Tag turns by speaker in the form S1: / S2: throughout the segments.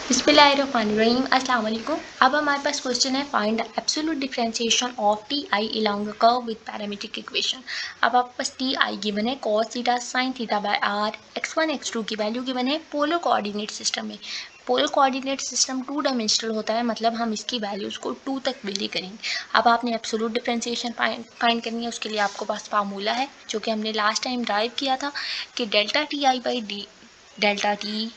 S1: बिस्मिल्लाहिर्रहमानिर्रहीम अस्सलाम वालेकुम। अब हमारे पास क्वेश्चन है find the absolute differentiation of T I along a curve with parametric equation. अब आपके पास टी आई गिवन है cos theta sin theta by R, x1 x2 की वैल्यू गिवन है पोलर कोऑर्डिनेट सिस्टम में। पोलर कोऑर्डिनेट सिस्टम 2 डायमेंशनल होता है, मतलब हम इसकी वैल्यूज को 2 तक वेरी करेंगे। अब आपने एब्सोल्यूट डिफरेंशिएशन फाइंड करनी है, उसके लिए आपको पास फार्मूला है जो कि हमने लास्ट टाइम ड्राइव किया था कि delta T I by D delta T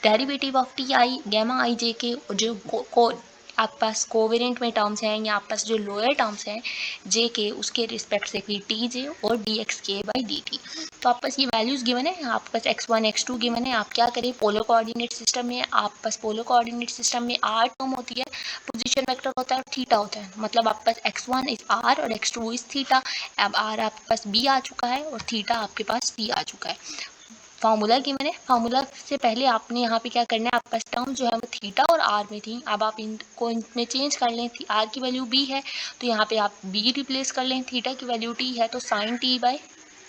S1: derivative of T I gamma I J K जो आपके पास कोवेरिएंट में टर्म्स हैं या आपके पास जो लोअर टर्म्स हैं जे के, उसके रिस्पेक्ट से फिर टी जे और डी एक्स के बाई डी टी। तो आपके पास ये वैल्यूज गिवन है, आपके पास x1 x2 गिवन है। आप क्या करें, पोलर कोऑर्डिनेट सिस्टम में आपके पास पोलर कोऑर्डिनेट सिस्टम में आर टर्म होती है, पोजीशन वेक्टर होता है और थीटा होता है, मतलब आपके पास x1 इज आर और x2 इज थीटा। अब आर आपके पास बी आ चुका है और थीटा आपके पास टी आ चुका है। फार्मूला की मैंने फार्मूला से पहले आपने यहाँ पे क्या करना है, आपका टर्म जो है वो थीटा और आर में थी, अब आप इनको इनमें चेंज कर लें। आर की वैल्यू बी है तो यहाँ पे आप बी रिप्लेस कर लें, थीटा की वैल्यू टी है तो साइन टी बाय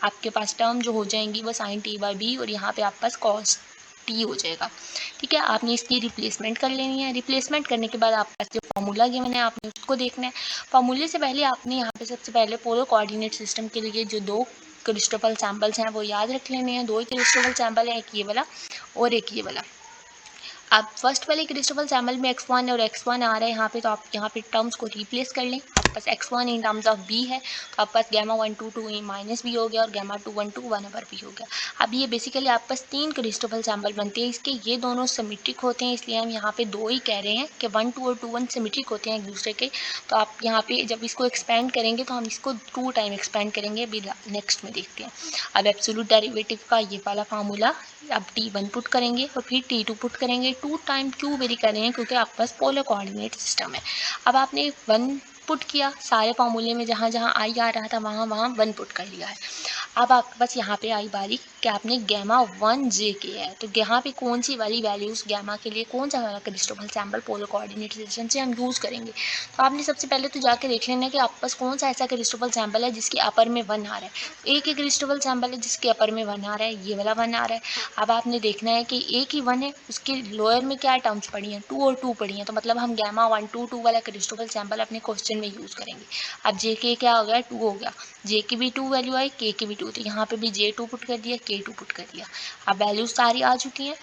S1: आपके पास टर्म जो हो जाएंगी वो साइन टी बाय बी और यहाँ पे आपके पास कॉस टी हो जाएगा। ठीक है, आपने इसकी रिप्लेसमेंट कर लेनी है। रिप्लेसमेंट करने के बाद आपके पास जो फार्मूला गिवन है आपने उसको देखना है। फार्मूले से पहले आपने यहाँ पे सबसे पहले पोलर कोऑर्डिनेट सिस्टम के लिए जो दो क्रिस्टोफल सैम्पल्स हैं वो याद रख लेने हैं। दो ही क्रिस्टोफल सैम्पल है, एक ये वाला और एक ये वाला। अब फर्स्ट वाले क्रिस्टोफल सैम्पल में x1 और x1 आ रहा है यहाँ पे, तो आप यहाँ पे टर्म्स को रिप्लेस कर लें। आपके पास x1 in terms of b है तो आपके पास गैमा 1 2 2 माइनस बी हो गया और गैमा 2 1 2 1 ओवर बी हो गया। अब ये बेसिकली आपके पास तीन क्रिस्टोफल सैम्पल बनते हैं, इसके ये दोनों सिमेट्रिक होते हैं, इसलिए हम यहाँ पे दो ही कह रहे हैं कि 1 2 और 2 1 सिमेट्रिक होते हैं एक दूसरे के। तो आप यहाँ पे जब इसको एक्सपेंड करेंगे तो हम इसको 2 टाइम एक्सपेंड करेंगे, अभी नेक्स्ट में देखते हैं। अब एब्सोल्यूट डेरिवेटिव का ये वाला फार्मूला, अब t1 पुट करेंगे और फिर t2 पुट करेंगे। 2 टाइम क्यों वेरी कर रहे हैं, क्योंकि आपके पास पोलर कोऑर्डिनेट सिस्टम है। अब आपने 1 पुट किया, सारे फार्मूले में जहाँ जहाँ आई आ रहा था वहाँ वहाँ 1 पुट कर लिया है। अब आपके पास यहाँ पे आई बारी कि आपने गैमा 1 जे के है, तो यहाँ पे कौन सी वाली वैल्यूज़ गैमा के लिए कौन सा वाला Christoffel sample polar coordinate system से हम यूज़ करेंगे। तो आपने सबसे पहले तो जाके देख लेना है कि आपके पास कौन सा ऐसा क्रिस्टोफल सैम्पल है जिसके अपर में 1 आ रहा है। एक ही क्रिस्टोफल सैम्पल है जिसके अपर में 1 आ रहा है, ये वाला 1 आ रहा है। अब आपने देखना है कि एक ही 1 है, उसके लोअर में क्या टर्म्स पड़ी हैं, 2 और 2 पड़ी हैं, तो मतलब हम गैमा 1 2 2 वाला क्रिस्टोफल सैम्पल अपने क्वेश्चन में यूज़ करेंगे। अब जे के क्या हो गया, 2 हो गया, जे की भी 2 वैल्यू आई, के की भी 2, तो यहाँ पे भी J2 पुट कर दिया, K2 पुट कर दिया। अब वैल्यूज सारी आ चुकी हैं।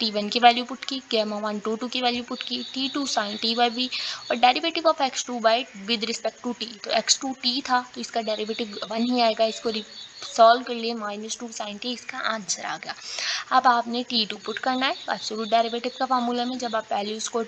S1: T1 की वैल्यू पुट की, गैमा 1 2 2 की वैल्यू पुट की, T2 sine T by B और derivative of x2 by with respect to t, तो x2 t था तो इसका डेरिवेटिव 1 ही आएगा। इसको सॉल्व कर लिए, -2 साइन टी इसका आंसर आ गया। अब आपने T2 पुट करना है एब्सोल्यूट डेरिवेटिव का फार्मूला में, जब आप वैल्यूज को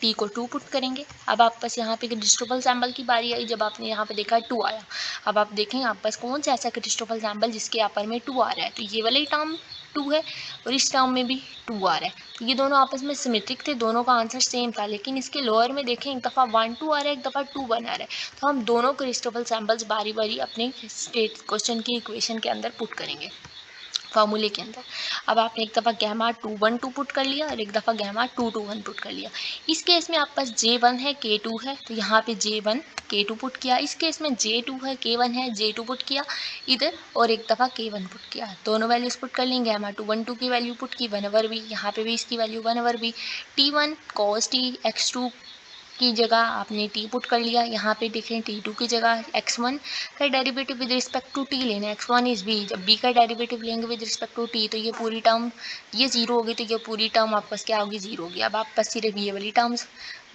S1: t को 2 पुट करेंगे। अब आप पास यहाँ पे क्रिस्टोफल सैम्पल की बारी आई, जब आपने यहाँ पे देखा 2 आया। अब आप देखें आप पास कौन सा ऐसा क्रिस्टोफल सैम्पल जिसके अपर में 2 आ रहा है, तो ये वाला ही टर्म 2 है और इस टर्म में भी 2 आ रहा है, तो ये दोनों आपस में सिमेट्रिक थे, दोनों का आंसर सेम था। लेकिन इसके लोअर में देखें, एक दफ़ा 1 2 आ रहा है, एक दफ़ा 2 1 आ रहा है, तो हम दोनों क्रिस्टोफल सैम्पल्स बारी बारी अपने स्टेट क्वेश्चन की इक्वेशन के अंदर पुट करेंगे, फार्मूले के अंदर। अब आपने एक दफ़ा गैमा 2 1 2 पुट कर लिया और एक दफ़ा गैमा 2 2 1 पुट कर लिया। इस केस में आपके पास J1 है K2 है, तो यहाँ पे J1 K2 पुट किया। इस केस में J2 है K1 है, J2 पुट किया इधर और एक दफ़ा K1 पुट किया। दोनों वैल्यूज़ पुट कर लेंगे, गैमा 2 1 2 की वैल्यू पुट की 1 ओवर बी, यहाँ पे भी इसकी value 1 over B. T1 cos t x2 की जगह आपने t पुट कर लिया, यहाँ पे देखें t2 की जगह x1 का derivative with respect to t लेना है, x1 इज b, जब b का डेरिवेटिव लेंगे विद रिस्पेक्ट टू t तो ये पूरी टर्म ये जीरो होगी, तो ये पूरी टर्म आपके पास क्या होगी, जीरो होगी। अब आप पास सिर्फ ये वाली टर्म्स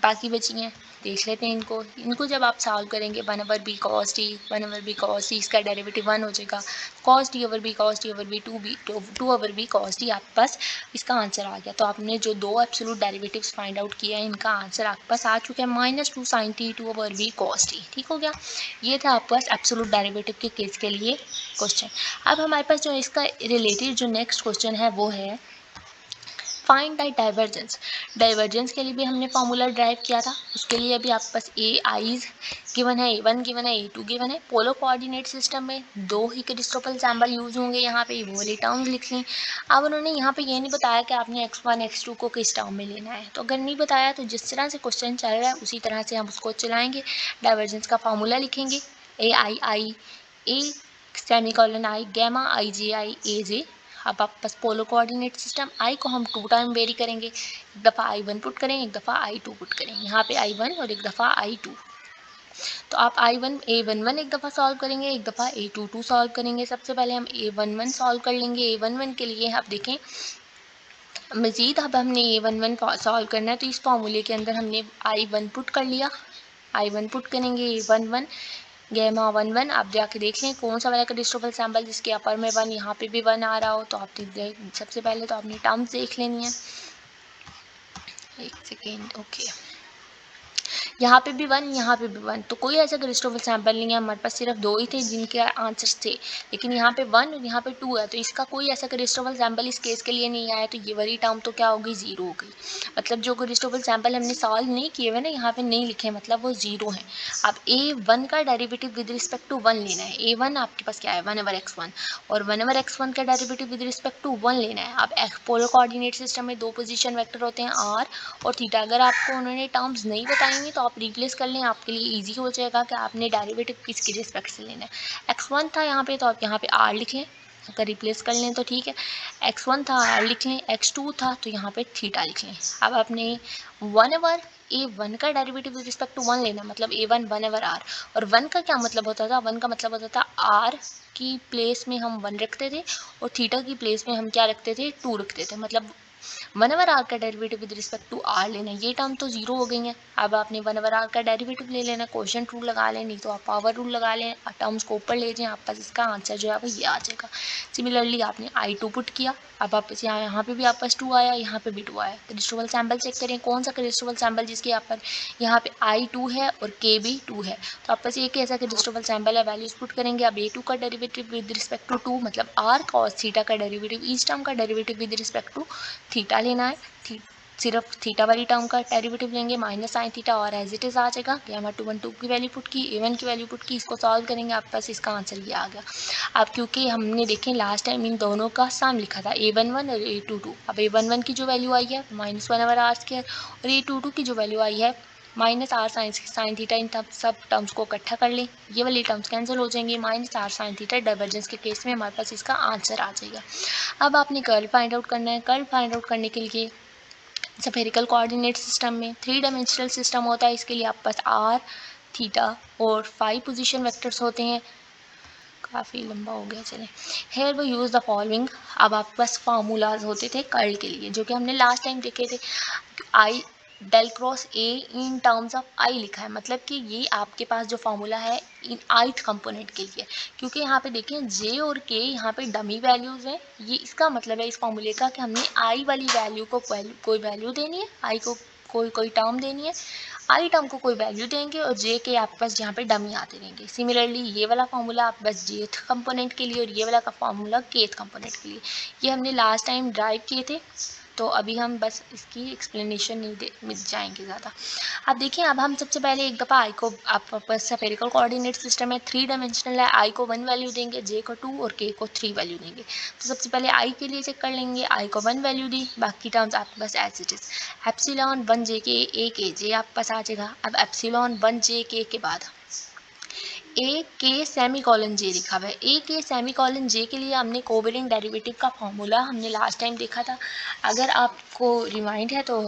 S1: बाकी बची हैं, देख लेते हैं इनको जब आप सॉल्व करेंगे 1 over B cos T 1 over B cos T, इसका डेरिवेटिव 1 हो जाएगा, cos T over B 2 over B cos T, आपके पास इसका आंसर आ गया। तो आपने जो दो एब्सोल्यूट डेरिवेटिव्स फाइंड आउट किया है, इनका आंसर आपके पास आ चुका है -2 sine T 2 over B cos T. ठीक हो गया, ये था आपके पास एब्सोल्यूट डेरिवेटिव के केस के लिए क्वेश्चन। अब हमारे पास जो इसका रिलेटेड जो नेक्स्ट क्वेश्चन है वो है फाइंड द डाइवर्जेंस। डाइवर्जेंस के लिए भी हमने फार्मूला ड्राइव किया था, उसके लिए भी आपके पास ए आईज गिवन है, A1 गिवन है, A2 गिवन है। पोलर कोऑर्डिनेट सिस्टम में दो ही क्रिस्टोफल सैम्पल यूज होंगे, यहाँ पे वो वाली टर्म्स लिख ली। अब उन्होंने यहाँ पे ये नहीं बताया कि आपने x1 x2 को किस टर्म में लेना है, तो अगर नहीं बताया तो जिस तरह से क्वेश्चन चल रहा है उसी तरह से हम उसको चलाएंगे। डाइवर्जेंस का फार्मूला लिखेंगे, A I I A semicolon I gamma I J A J. अब आप बस पोलर कोऑर्डिनेट सिस्टम आई को हम 2 टाइम वेरी करेंगे, एक दफ़ा I1 पुट करें, एक दफ़ा I2 पुट करें, यहाँ पे I1 और एक दफ़ा I2। तो आप A11 एक दफ़ा सॉल्व करेंगे, एक दफ़ा A22 सॉल्व करेंगे। सबसे पहले हम A11 सॉल्व कर लेंगे। A11 के लिए आप देखें मज़ीद अब हमने A11 सॉल्व करना है, तो इस फॉर्मूले के अंदर हमने I1 पुट कर लिया, I1 पुट करेंगे A11 गैमा 11। आप जाके देख लें कौन सा वाला क्रिस्टोफल सैम्पल जिसके अपर में 1 यहाँ पे भी 1 आ रहा हो, तो आप सबसे पहले तो आपने टर्म्स देख लेनी है। एक सेकेंड, ओके, यहाँ पे भी 1, यहाँ पे भी 1, तो कोई ऐसा क्रिस्टोफल सैंपल नहीं है, हमारे पास सिर्फ 2 ही थे जिनके आंसर्स थे, लेकिन यहाँ पे 1 और यहाँ पे 2 है, तो इसका कोई ऐसा क्रिस्टोफल सैंपल इस केस के लिए नहीं आया, तो ये वाली टर्म तो क्या हो गई, 0 हो गई। मतलब जो क्रिस्टोफल सैंपल हमने सॉल्व नहीं किए हुए ना, यहाँ पे नहीं लिखे, मतलब वो 0 है। अब A1 का डेरिवेटिव विद रिस्पेक्ट टू 1 लेना है। A1 आपके पास क्या है, 1/x1, और 1/x1 का डेरिवेटिव विद रिस्पेक्ट टू 1 लेना है। अब पोलर कोऑर्डिनेट सिस्टम में 2 पोजीशन वेक्टर होते हैं r और थीटा। अगर आपको उन्होंने टर्म्स नहीं बताएंगे तो आप रिप्लेस कर लें, आपके लिए इजी हो जाएगा कि आपने डेरिवेटिव किसकी रिस्पेक्ट से लेना है। x1 था यहाँ पे, तो आप यहाँ पे r लिख लें, अगर रिप्लेस कर लें तो ठीक है। x1 था, r लिख लें, x2 था तो यहाँ पे थीटा लिख लें। अब आपने 1/A1 का डेरिवेटिव विद रिस्पेक्ट टू 1 लेना, मतलब A1 1/r, और 1 का क्या मतलब होता था, 1 का मतलब होता था r की प्लेस में हम 1 रखते थे और थीटा की प्लेस में हम क्या रखते थे, 2 रखते थे, मतलब 1/r का derivative with respect to r लेना। ये टर्म तो 0 हो गई है। अब आपने 1/r का डेरिवेटिव ले लेना, क्वोशिएंट रूल लगा लें, नहीं तो आप पावर रूल लगा लें, टर्म्स को ऊपर ले जाएं, आप पास इसका आंसर जो है वो ये आ जाएगा। सिमिलरली आपने I2 पुट किया, अब आप यहाँ पे भी आप पास 2 आया, यहाँ पे भी 2 आया। क्रिस्टोफल सैंपल चेक करें, कौन सा क्रिस्टोफल सैंपल जिसके यहाँ पे I2 है और K भी 2 है, तो आप पास एक ऐसा क्रिस्टोफल सैंपल है, वैल्यूज पुट करेंगे। अब A2 का डेरिवेटिव विद रिस्पेक्ट टू 2, मतलब r cos थीटा का डेरिवेटिव, इस टर्म का derivative with respect to theta लेना है। सिर्फ थीटा वाली टर्म का डेरिवेटिव लेंगे, माइनस साइन थीटा, और एज इट इज़ आ जाएगा। गैमा 2 की वैल्यू पुट की, A1 की वैल्यू पुट की, इसको सॉल्व करेंगे, आप पास इसका आंसर ये आ गया। अब क्योंकि हमने देखें लास्ट टाइम इन दोनों का सम लिखा था, A11 और A22। अब A11 की जो वैल्यू आई है -1/r², और A22 की जो वैल्यू आई है -r साइन थीटा। इन सब टर्म्स को इकट्ठा कर लें, ये वाली टर्म्स कैंसिल हो जाएंगी, -r साइन थीटा। डाइवर्जेंस के केस में हमारे पास इसका आंसर आ जाएगा। अब आपने कर्ल फाइंड आउट करना है। कर्ल फाइंड आउट करने के लिए स्फेरिकल कोऑर्डिनेट सिस्टम में 3 डायमेंशनल सिस्टम होता है, इसके लिए आपके पास r, थीटा और 5 पोजीशन वेक्टर्स होते हैं। काफ़ी लंबा हो गया, चलें। हेयर वो यूज़ द फॉलोइंग। अब आपके पास फार्मूलाज होते थे कर्ल के लिए, जो कि हमने लास्ट टाइम देखे थे। I del cross A in terms of I लिखा है, मतलब कि ये आपके पास जो फार्मूला है इन ith कंपोनेंट के लिए, क्योंकि यहाँ पे देखें जे और के यहाँ पे डमी वैल्यूज़ हैं। ये इसका मतलब है इस फार्मूले का कि हमने आई वाली वैल्यू को कोई वैल्यू देनी है, आई को कोई टर्म देनी है, आई टर्म को कोई वैल्यू देंगे, और जे के आपके पास यहाँ पे डमी आते रहेंगे। सिमिलरली ये वाला फार्मूला आप बस जेथ कंपोनेंट के लिए, और ये वाला का फार्मूला केथ कंपोनेंट के लिए, ये हमने लास्ट टाइम ड्राइव किए थे, तो अभी हम बस इसकी एक्सप्लेनेशन नहीं मिल जाएंगे ज़्यादा। अब देखिए, अब हम सबसे पहले एक दफ़ा आई को, आपके पास स्फेरिकल कोऑर्डिनेट सिस्टम है, 3 डायमेंशनल है, आई को 1 वैल्यू देंगे, जे को 2 और के को 3 वैल्यू देंगे। तो सबसे पहले आई के लिए चेक कर लेंगे, आई को 1 वैल्यू दी, बाकी टर्म्स आपके पास एज इट इज़। एप्सिलॉन 1 जे के ए के जे आपके पास आ जाएगा। अब एप्सिलॉन 1 जे के बाद ए के सेमी कॉलन जे लिखा हुआ है। ए के सेमी कॉलन जे के लिए हमने कोवेरिएंट डेरिवेटिव का फॉर्मूला हमने लास्ट टाइम देखा था। अगर आपको रिमाइंड है तो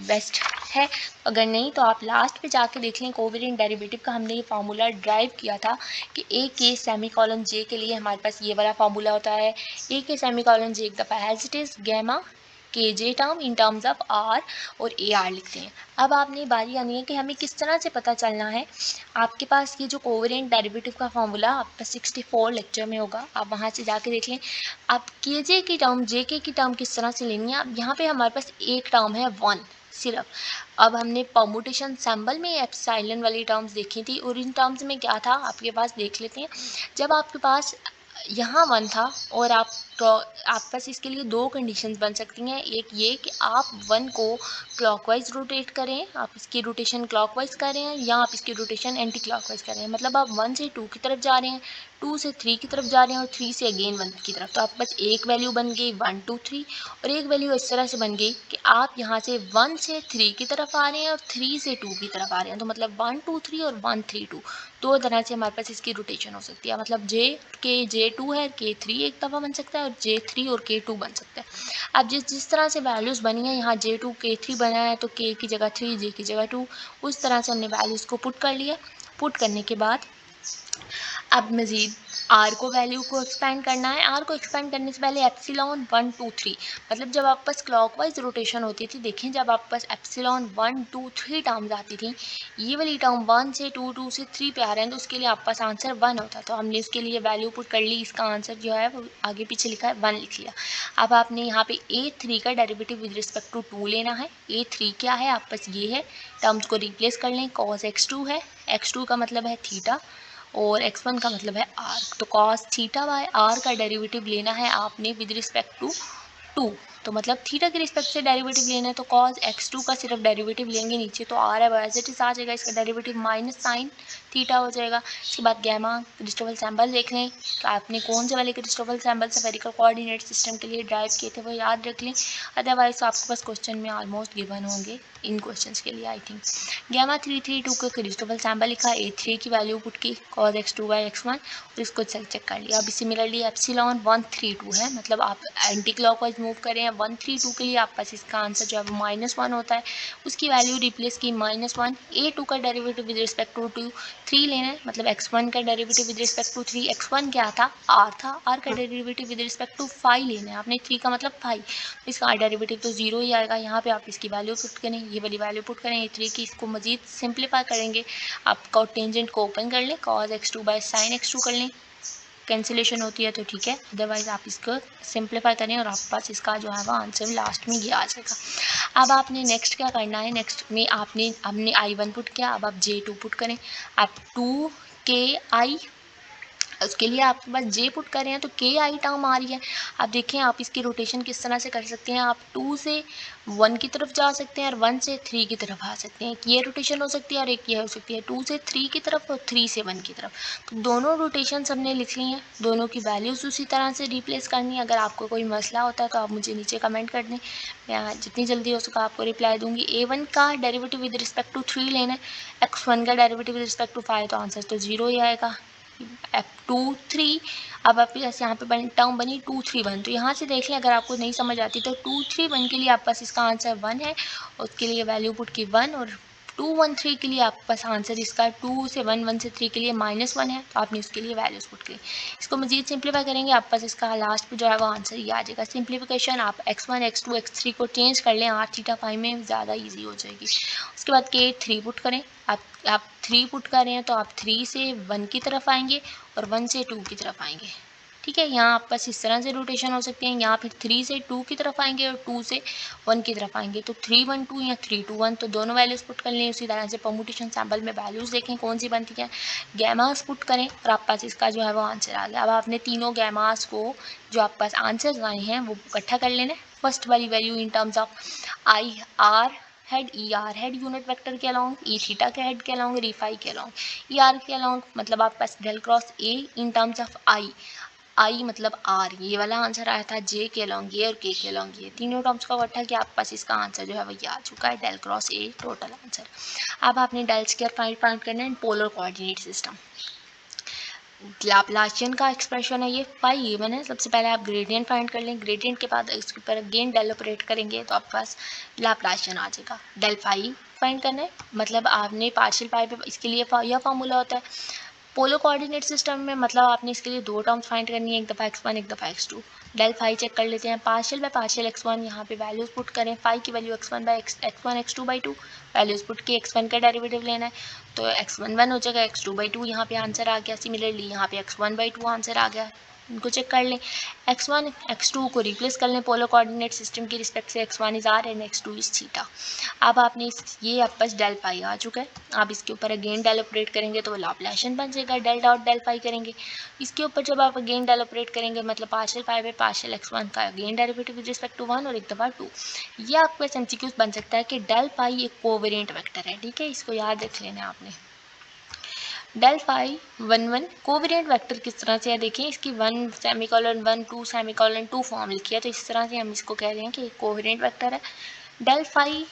S1: बेस्ट है, अगर नहीं तो आप लास्ट पे जाके देख लें। कोवेरिएंट डेरिवेटिव का हमने ये फार्मूला ड्राइव किया था कि ए के सेमी कॉलन जे के लिए हमारे पास ये वाला फार्मूला होता है। ए के सेमी कॉलन जे एक दफ़ा as it is gamma K J term in terms of R और ए आर लिखते हैं। अब आपने बारी आनी है कि हमें किस तरह से पता चलना है। आपके पास ये जो कोवेरिएंट डेरिवेटिव का फार्मूला आपका 64 लेक्चर में होगा, आप वहाँ से जाके देख लें। आप के जे की टर्म, जे के की टर्म किस तरह से लेनी है। अब यहाँ पे हमारे पास एक टर्म है 1 सिर्फ। अब हमने परमुटेशन सिंबल में एप्सिलॉन वाली टर्म्स देखी थी, और इन टर्म्स में क्या था आपके पास देख लेते हैं। जब आपके पास यहाँ 1 था और आप पास इसके लिए 2 कंडीशंस बन सकती हैं। एक ये कि आप 1 को क्लॉकवाइज रोटेट करें, आप इसकी रोटेशन क्लॉकवाइज कर रहे हैं, या आप इसकी रोटेशन एंटी क्लॉकवाइज कर रहे हैं। मतलब आप 1 से 2 की तरफ जा रहे हैं, 2 से 3 की तरफ जा रहे हैं, और 3 से अगेन 1 की तरफ। तो आपके पास एक वैल्यू बन गई 1 2 3, और एक वैल्यू इस तरह से बन गई कि आप यहाँ से 1 से 3 की तरफ आ रहे हैं और 3 से 2 की तरफ आ रहे हैं। तो मतलब 1 2 3 और 1 3 2, दो तरह से हमारे पास इसकी रोटेशन हो सकती है। मतलब जे 2 है, के 3 एक दफ़ा बन सकता है, और और J3 और K2 बन सकता है। अब जिस तरह से वैल्यूज़ बनी है, यहाँ J2 K3 बना है तो K की जगह 3 J की जगह 2, उस तरह से हमने वैल्यूज़ को पुट कर लिया। पुट करने के बाद अब मज़ीद आर को वैल्यू को एक्सपेंड करना है। आर को एक्सपेंड करने से पहले एप्सिलॉन 1 2 3, मतलब जब आप पास क्लॉकवाइज रोटेशन होती थी, देखें जब आप पास एप्सिलॉन 1 2 3 टर्म्स आती थी, ये वाली टर्म 1 से 2 2 से 3 पे आ रहे हैं, तो उसके लिए आप पास आंसर 1 होता है। तो हमने इसके लिए वैल्यू पुट कर ली, इसका आंसर जो है वो आगे पीछे लिखा है 1 लिख लिया। अब आपने यहाँ पे A3 का डेरिवेटिव विद रिस्पेक्ट टू 2 लेना है। A3 क्या है, आप पास ये है, टर्म्स को रिप्लेस कर लें। cos x2 है, x2 का मतलब है थीटा और x1 का मतलब है r, तो cos थीटा बाय r का डेरिवेटिव लेना है आपने विद रिस्पेक्ट टू 2, तो मतलब थीटा के रिस्पेक्ट से डेरिवेटिव लेना है, तो cos x2 का सिर्फ डेरिवेटिव लेंगे, नीचे तो r है एज इट इज आ जाएगा, इसका डेरिवेटिव माइनस साइन थीटा हो जाएगा। इसके बाद गैमा क्रिस्टोफल सैम्बल देख लें कि आपने कौन से वाले Christoffel sample spherical coordinate system के लिए ड्राइव किए थे, वो याद रख लें, अदरवाइज आपके पास क्वेश्चन में ऑलमोस्ट गिवन होंगे इन क्वेश्चंस के लिए। आई थिंक गैमा 332 का क्रिस्टोफल सैम्बल लिखा, A3 की वैल्यू पुट की cos x2 बाई x1, और इसको चेक कर लिया। अभी सिमिलरली एप्सिलॉन 132 है, मतलब आप एंटी क्लॉकवाइज मूव करें 132 के लिए, आप पास इसका आंसर जो है वो -1 होता है, उसकी वैल्यू रिप्लेस की -1। A2 का डेरिवेटिव विद रिस्पेक्ट टू 3 लेना है, मतलब x1 का derivative with respect to 3, x1 क्या था, r था, r का डेरिवेटिव विद रिस्पेक्ट टू 5 लेना है आपने, 3 का मतलब 5, इसका डेरिवेटिव तो 0 ही आएगा। यहाँ पे आप इसकी वैल्यू पुट करें, ये वाली वैल्यू पुट करें A3 की, इसको मजीद सिंप्लीफाई करेंगे, आप टेंजेंट को ओपन कर लें, cos x2 bye sin x2 कर लें, कैंसिलेशन होती है तो ठीक है, अदरवाइज आप इसको सिंप्लीफाई करें और आपके पास इसका जो है वो आंसर लास्ट में ये आ जाएगा। अब आपने नेक्स्ट क्या करना है, नेक्स्ट में हमने I1 पुट किया, अब आप J2 पुट करें, आप 2KI, उसके लिए आपके पास J पुट कर रहे हैं तो KI टर्म आ रही है। अब देखें आप इसकी रोटेशन किस तरह से कर सकते हैं, आप 2 से 1 की तरफ जा सकते हैं और 1 से 3 की तरफ आ सकते हैं, एक ये रोटेशन हो सकती है और एक ये हो सकती है, 2 से 3 की तरफ और 3 से 1 की तरफ। तो दोनों रोटेशन हमने लिख ली हैं, दोनों की वैल्यूज़ उसी तरह से रिप्लेस करनी है। अगर आपको कोई मसला होता है तो आप मुझे नीचे कमेंट कर दें, मैं जितनी जल्दी हो सका आपको रिप्लाई दूंगी। A1 का डेरिवेटिव विद रिस्पेक्ट टू 3 लेना है, x1 का डेरिवेटिव विद रिस्पेक्ट टू 5, तो आंसर तो 0 ही आएगा। F2 3, अब आपके पास यहाँ पे टर्म बनी 2 3 1, तो यहाँ से देख लें, अगर आपको नहीं समझ आती तो 2 3 1 के लिए आपके पास इसका आंसर 1 है, उसके लिए वैल्यू पुट की 1, और 2 1 3 के लिए आपके पास आंसर इसका 2 से 1 1 से 3 के लिए -1 है, तो आपने उसके लिए वैल्यूज पुट की। इसको मजीद सिंप्लीफाई करेंगे, आपके पास इसका लास्ट पे जो है वो आंसर ये आ जाएगा। सिंप्लीफिकेशन आप x1 x2 x3 को चेंज कर लें, r थीटा फाई में ज़्यादा ईजी हो जाएगी। उसके बाद K3 पुट करें, आप 3 पुट कर रहे हैं तो आप 3 से 1 की तरफ आएंगे और 1 से 2 की तरफ आएंगे, ठीक है। यहाँ आप बस इस तरह से रोटेशन हो सकते हैं, यहाँ फिर 3 से 2 की तरफ आएंगे और 2 से 1 की तरफ आएंगे, तो 3 1 2 या 3 2 1, तो दोनों वैल्यूज़ पुट कर लें। उसी तरह से परमुटेशन सैम्पल में वैल्यूज़ देखें कौन सी बनती हैं, गैमास पुट करें और आप पास इसका जो है वो आंसर आ गया। अब आपने तीनों गैमास को जो आप पास आंसर आए हैं वो इकट्ठा कर लेना है। फर्स्ट वाली value in terms of I R hat, E R hat unit vector के अलोंग, ई थीटा के हेड के अलोंग, ई फाई के अलोंग, ई आर के अलोंग, मतलब आपके पास del cross A in terms of I मतलब आर, ये वाला आंसर आया था। जे के अलोंग ये और के अलोंग ये, तीनों टर्म्स का इकट्ठा किया, आपके पास इसका आंसर जो है वो ये आ चुका है, del cross A total answer. अब आपने डेल स्क्वायर फाइंड करना है in polar coordinate system. Laplacian का एक्सप्रेशन है ये, फाई गिवन है, सबसे पहले आप ग्रेडियंट फाइंड कर लें, ग्रेडियंट के बाद इसके ऊपर अगेन डेल ऑपरेट करेंगे तो आपके पास लाप्लासियन आ जाएगा। डेल फाई फाइंड करना है, मतलब आपने पार्शियल पाई पे इसके लिए यह फार्मूला होता है। पोलर कोऑर्डिनेट सिस्टम में मतलब आपने इसके लिए दो टर्म्स फाइंड करनी है, एक दफ़ा x1 एक दफ़ा x2। डेल फाई चेक कर लेते हैं, पार्शियल बाय पार्शियल x1, यहाँ पे वैल्यूज पुट करें, फाई की value x1 by x1 x2 by 2, values put की x1 का डेरिवेटिव लेना है तो x1 1 हो जाएगा, x2 बाई 2 यहाँ पे आंसर आ गया। सिमिलरली यहाँ पे x1 बाई 2 आंसर आ गया, इनको चेक कर लें। x1 x2 को रिप्लेस कर लें पोलर कोऑर्डिनेट सिस्टम की रिस्पेक्ट से, x1 is R and x2 is theta. अब आपने ये आपके पास डेल फाई आ चुका है, आप इसके ऊपर अगेन डेल ऑपरेट करेंगे तो लाप्लासियन बन जाएगा, डेल डॉट डेल फाई करेंगे। इसके ऊपर जब आप अगेन डेल ऑपरेट करेंगे मतलब partial phi by partial x1 का again derivative with respect to 1 और एक दफ़ा 2। ये आपके पास एमसीक्यूज बन सकता है कि डेल फाई एक कोवेरिएंट वेक्टर है, ठीक है, इसको याद रख लेना आपने। डेल फाई 1 1 कोवेरिएंट वेक्टर किस तरह से है देखें, इसकी 1 सेमीकोलन 1 2 सेमीकोलन 2 फॉर्म लिखी है, तो इस तरह से हम इसको कह रहे हैं कि कोवेरिएंट वेक्टर है। डेल फाई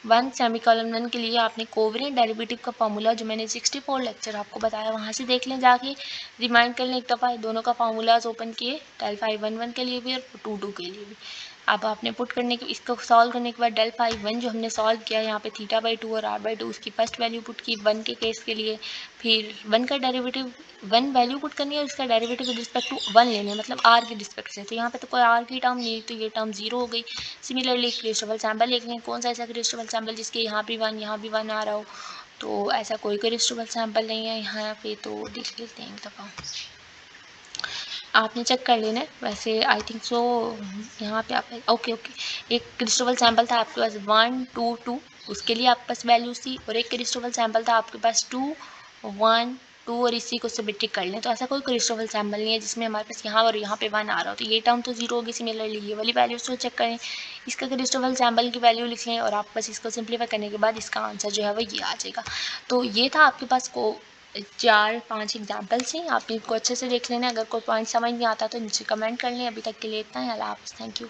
S1: वन सेमीकोलन 1 के लिए आपने कोवेरिएंट डेरिवेटिव का फॉर्मूला जो मैंने 64 लेक्चर आपको बताया वहाँ से देख लें जाके, रिमाइंड कर लें एक दफ़ा, दोनों का फार्मूलाज ओपन किए, डेल फाई 1 के लिए भी और 2 के लिए भी। अब आपने पुट करने के इसको सॉल्व करने के बाद डेल फाई 1 जो हमने सॉल्व किया यहाँ पे θ/2 और r/2 उसकी फर्स्ट वैल्यू पुट की 1 के केस के लिए, फिर 1 का डेरिवेटिव 1 वैल्यू पुट करनी है और उसका डेरिवेटिव विद रिस्पेक्ट टू 1 लेने मतलब r के रिस्पेक्ट से, तो यहाँ पे तो कोई r की टर्म नहीं, तो ये टर्म 0 हो गई। सिमिलरली क्रिस्टोफल सैम्पल लिख लें, कौन सा ऐसा क्रिस्टोफल सैम्पल जिसके यहाँ भी 1 यहाँ भी 1 आ रहा हो, तो ऐसा कोई क्रिस्टोफल सैम्पल नहीं है यहाँ पे, तो देख लेते हैं एक दफ़ा, आपने चेक कर लेना है। वैसे आई थिंक सो यहाँ पे आप ओके एक क्रिस्टोफल सैम्पल था आपके पास 1 2 2, उसके लिए आपके पास वैल्यूज थी, और एक क्रिस्टोफल सैम्पल था आपके पास 2 1 2 और इसी को सिमेट्रिक कर लें, तो ऐसा कोई क्रिस्टोफल सैम्पल नहीं है जिसमें हमारे पास यहाँ और यहाँ पे 1 आ रहा हो, तो ये टर्म तो 0 होगी। सिमिलरली ये वाली वैल्यूज को चेक करें, इसका क्रिस्टोफल सैम्पल की वैल्यू लिख लें और आप बस इसको सिंप्लीफाई करने के बाद इसका आंसर जो है वो ये आ जाएगा। तो ये था आपके पास को 4-5 एग्जाम्पल्स हैं, आप इनको अच्छे से देख लेना। अगर कोई पॉइंट समझ नहीं आता तो नीचे कमेंट कर लें। अभी तक के लिए इतना ही, अल्लाह हाफ़िज़, थैंक यू।